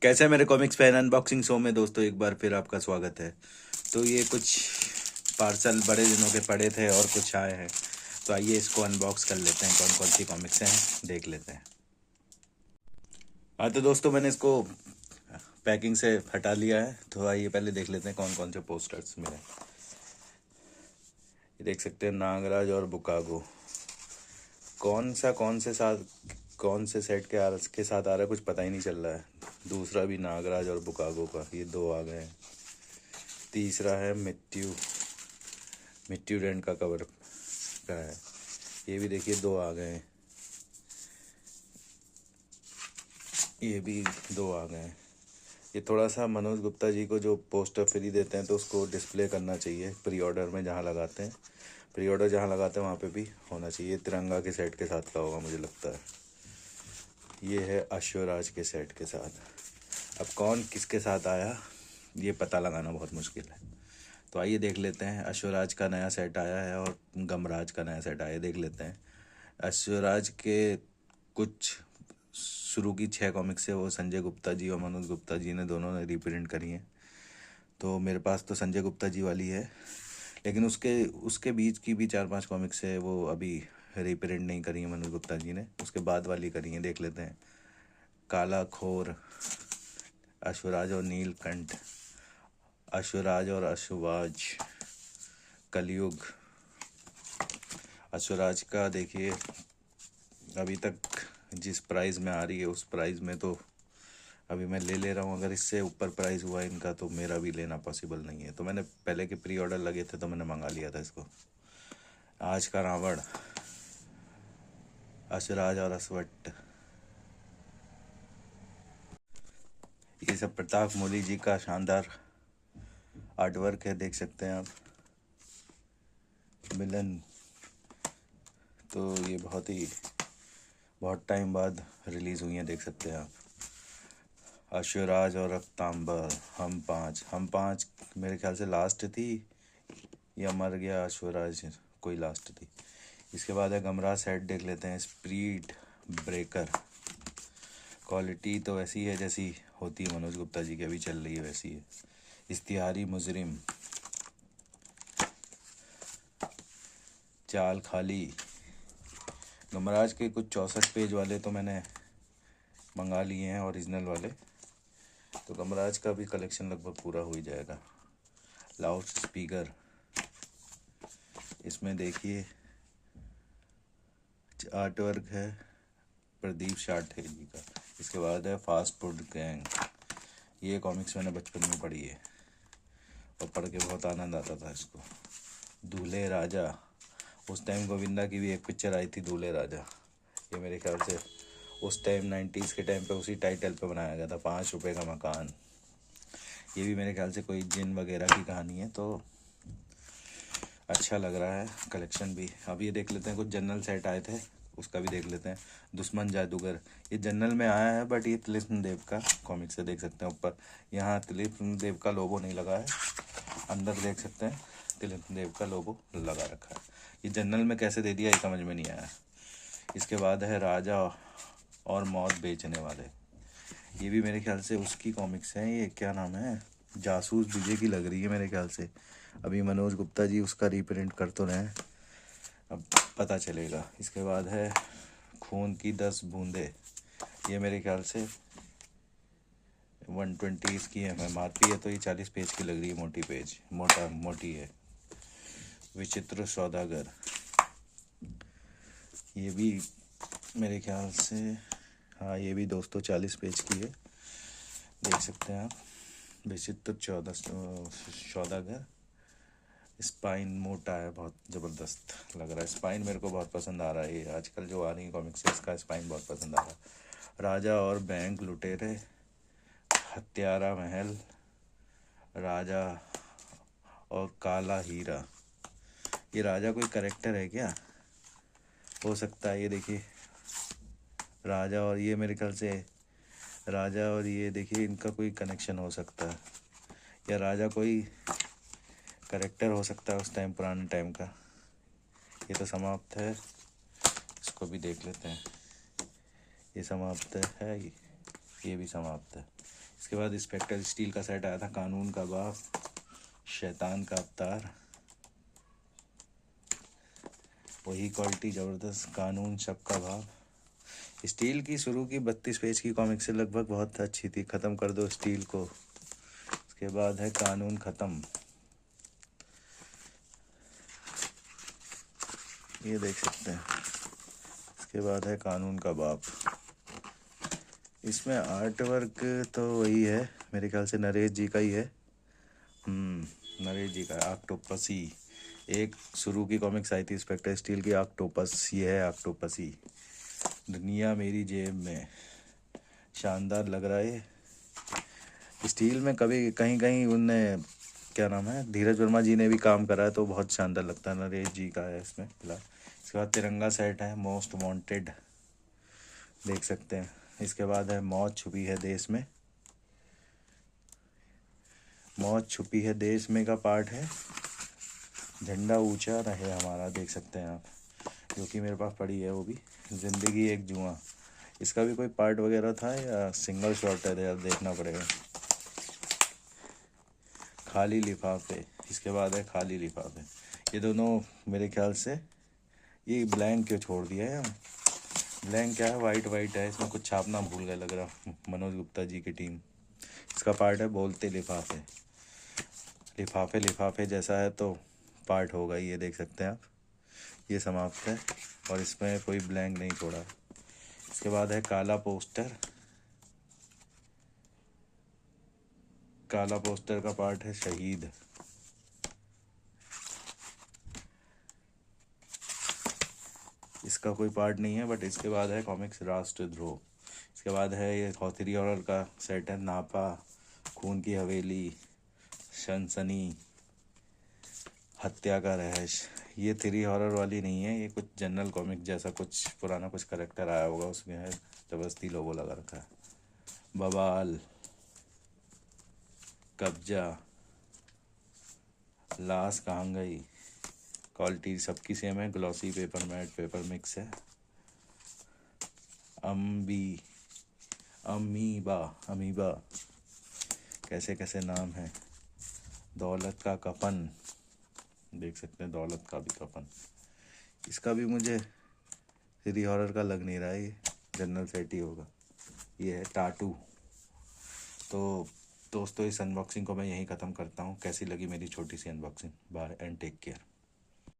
कैसे है मेरे कॉमिक्स फैन अनबॉक्सिंग शो में दोस्तों एक बार फिर आपका स्वागत है। तो ये कुछ पार्सल बड़े दिनों के पड़े थे और कुछ आए हैं, तो आइए इसको अनबॉक्स कर लेते हैं। कौन कौन सी कॉमिक्स हैं देख लेते हैं। हाँ तो दोस्तों मैंने इसको पैकिंग से हटा लिया है, तो आइए पहले देख लेते हैं कौन कौन से पोस्टर्स मिले। ये देख सकते हैं नागराज और बुकागो। कौन से सेट के साथ आ रहा है कुछ पता ही नहीं चल रहा है। दूसरा भी नागराज और बुकागो का, ये दो आ गए हैं। तीसरा है मिट्टी रेंट का कवर का है, ये भी देखिए दो आ गए हैं। ये भी दो आ गए हैं। ये थोड़ा सा मनोज गुप्ता जी को जो पोस्टर फ्री देते हैं तो उसको डिस्प्ले करना चाहिए प्री ऑर्डर में, जहाँ लगाते हैं प्री ऑर्डर जहाँ लगाते हैं वहाँ पे भी होना चाहिए। तिरंगा के सेट के साथ का होगा मुझे लगता है। ये है अश्वराज के सेट के साथ। अब कौन किसके साथ आया ये पता लगाना बहुत मुश्किल है, तो आइए देख लेते हैं। अश्वराज का नया सेट आया है और गमराज का नया सेट आया है, देख लेते हैं। अश्वराज के कुछ शुरू की 6 कॉमिक्स है, वो संजय गुप्ता जी और मनोज गुप्ता जी ने दोनों ने रीप्रिंट करी हैं। तो मेरे पास तो संजय गुप्ता जी वाली है, लेकिन उसके उसके बीच की भी 4-5 कॉमिक्स है, वो अभी रीप्रिंट नहीं करी है मनोज गुप्ता जी ने, उसके बाद वाली करी है, देख लेते हैं। काला खोर, अश्वराज और नीलकंठ, अश्वराज और अश्वराज, कलयुग। अश्वराज का देखिए अभी तक जिस प्राइस में आ रही है उस प्राइस में तो अभी मैं ले रहा हूँ। अगर इससे ऊपर प्राइस हुआ इनका तो मेरा भी लेना पॉसिबल नहीं है, तो मैंने पहले के प्री ऑर्डर लगे थे तो मैंने मंगा लिया था इसको। आज का रावण, अश्वराज और असवट, ये सब प्रताप मोली जी का शानदार आर्टवर्क है, देख सकते हैं आप। मिलन, तो ये बहुत टाइम बाद रिलीज़ हुई है, देख सकते हैं आप। अश्वराज और रक्तांबर, हम पाँच मेरे ख्याल से लास्ट थी या मर गया अश्वराज, कोई लास्ट थी। इसके बाद है गमराज सेट, देख लेते हैं। स्प्रीट ब्रेकर, क्वालिटी तो ऐसी है जैसी होती है मनोज गुप्ता जी की अभी चल रही है वैसी है। इश्तिहारी मुजरिम, चाल खाली। गमराज के कुछ 64 पेज वाले तो मैंने मंगा लिए हैं ओरिजिनल वाले, तो गमराज का भी कलेक्शन लगभग पूरा हो ही जाएगा। लाउड स्पीकर, इसमें देखिए आर्ट वर्क है प्रदीप शाठे जी का। इसके बाद है फास्ट फूड गैंग, ये कॉमिक्स मैंने बचपन में पढ़ी है और पढ़ के बहुत आनंद आता था इसको। दूल्हे राजा, उस टाइम गोविंदा की भी एक पिक्चर आई थी दूल्हे राजा, ये मेरे ख्याल से उस टाइम 90s के टाइम पे उसी टाइटल पे बनाया गया था। 5 रुपए का मकान, ये भी मेरे ख्याल से कोई जिन वगैरह की कहानी है, तो अच्छा लग रहा है कलेक्शन भी। अब ये देख लेते हैं, कुछ जनरल सेट आए थे उसका भी देख लेते हैं। दुश्मन जादूगर, ये जनरल में आया है बट ये तिलीप देव का कॉमिक से, देख सकते हैं। ऊपर यहाँ तिलीप देव का लोगो नहीं लगा है, अंदर देख सकते हैं तिलीप देव का लोगो लगा रखा है। ये जनरल में कैसे दे दिया ये समझ में नहीं आया। इसके बाद है राजा और मौत बेचने वाले, ये भी मेरे ख्याल से उसकी कॉमिक्स हैं। ये क्या नाम है, जासूस विजय की लग रही है मेरे ख्याल से। अभी मनोज गुप्ता जी उसका रीप्रिंट कर तो रहे हैं, अब पता चलेगा। इसके बाद है खून की 10 बूंदे, ये मेरे ख्याल से 120 इसकी MRP है, तो ये 40 पेज की लग रही है, मोटी है। विचित्र सौदागर, ये भी मेरे ख्याल से, हाँ ये भी दोस्तों 40 पेज की है, देख सकते हैं आप। विचित्र सौदागर, स्पाइन मोटा है, बहुत ज़बरदस्त लग रहा है। स्पाइन मेरे को बहुत पसंद आ रहा है, ये आजकल जो आ रही है कॉमिक्स है इसका स्पाइन बहुत पसंद आ रहा है। राजा और बैंक लुटेरे, हत्यारा महल, राजा और काला हीरा, ये राजा कोई करेक्टर है क्या, हो सकता है। ये देखिए राजा और ये मेरे ख्याल से राजा और ये देखिए इनका कोई कनेक्शन हो सकता है, या राजा कोई करेक्टर हो सकता है उस टाइम पुराने टाइम का। ये तो समाप्त है, इसको भी देख लेते हैं। ये समाप्त है, ये भी समाप्त है। इसके बाद स्पेक्टर स्टील का सेट आया था, कानून का बाप, शैतान का अवतार, वही क्वालिटी ज़बरदस्त, कानून सबका भाव। स्टील की शुरू की 32 पेज की कॉमिक से लगभग बहुत अच्छी थी, ख़त्म कर दो स्टील को। इसके बाद है कानून ख़त्म, ये देख सकते हैं। इसके बाद है कानून का बाप। इसमें आर्ट वर्क तो वही है, मेरे ख्याल से नरेश जी का ही है। नरेश जी का ऑक्टोपसी। एक शुरू की कॉमिक्स आई थी स्पेक्टर स्टील की, ऑक्टोपस, ये है ऑक्टोपसी। दुनिया मेरी जेब में, शानदार लग रहा है। स्टील में कभी कहीं कहीं उनने, क्या नाम है, धीरज वर्मा जी ने भी काम करा है, तो बहुत शानदार लगता है। नरेश जी का है इसमें फिलहाल। इसके बाद तिरंगा सेट है, मोस्ट वांटेड, देख सकते हैं। इसके बाद है मौत छुपी है देश में, मौत छुपी है देश में का पार्ट है, झंडा ऊंचा रहे हमारा, देख सकते हैं आप, जो कि मेरे पास पड़ी है वो भी, जिंदगी एक जुआ। इसका भी कोई पार्ट वगैरह था या सिंगल शॉट है, यार देखना पड़ेगा। खाली लिफाफे, इसके बाद है खाली लिफाफे। ये दोनों मेरे ख्याल से, ये ब्लैंक क्यों छोड़ दिया है यहाँ, ब्लैंक क्या है, वाइट वाइट है, इसमें कुछ छापना भूल गए लग रहा, मनोज गुप्ता जी की टीम। इसका पार्ट है बोलते लिफाफे, लिफाफे लिफाफे जैसा है तो पार्ट होगा, ये देख सकते हैं आप। ये समाप्त है और इसमें कोई ब्लैंक नहीं छोड़ा। इसके बाद है काला पोस्टर, काला पोस्टर का पार्ट है शहीद। इसका कोई पार्ट नहीं है, बट इसके बाद है कॉमिक्स राष्ट्रद्रोह। इसके बाद है ये थ्री हॉरर का सेट है, नापा, खून की हवेली, सनसनी, हत्या का रहस्य। ये थ्री हॉरर वाली नहीं है, ये कुछ जनरल कॉमिक जैसा, कुछ पुराना कुछ करेक्टर आया होगा उसमें है, जबरदस्ती लोगो लगा रखा है। बवाल, कब्जा, लाश कहाँ गई, क्वालिटी सबकी सेम है, glossy paper matte paper mix है। अमीबा, अमीबा, कैसे कैसे नाम है। दौलत का कफन, देख सकते हैं, दौलत का भी कफन। इसका भी मुझे थ्री हॉरर का लग नहीं रहा है, ये जनरल सेट ही होगा। ये है टाटू। तो दोस्तों, इस अनबॉक्सिंग को मैं यहीं ख़त्म करता हूँ। कैसी लगी मेरी छोटी सी unboxing, bye and take care.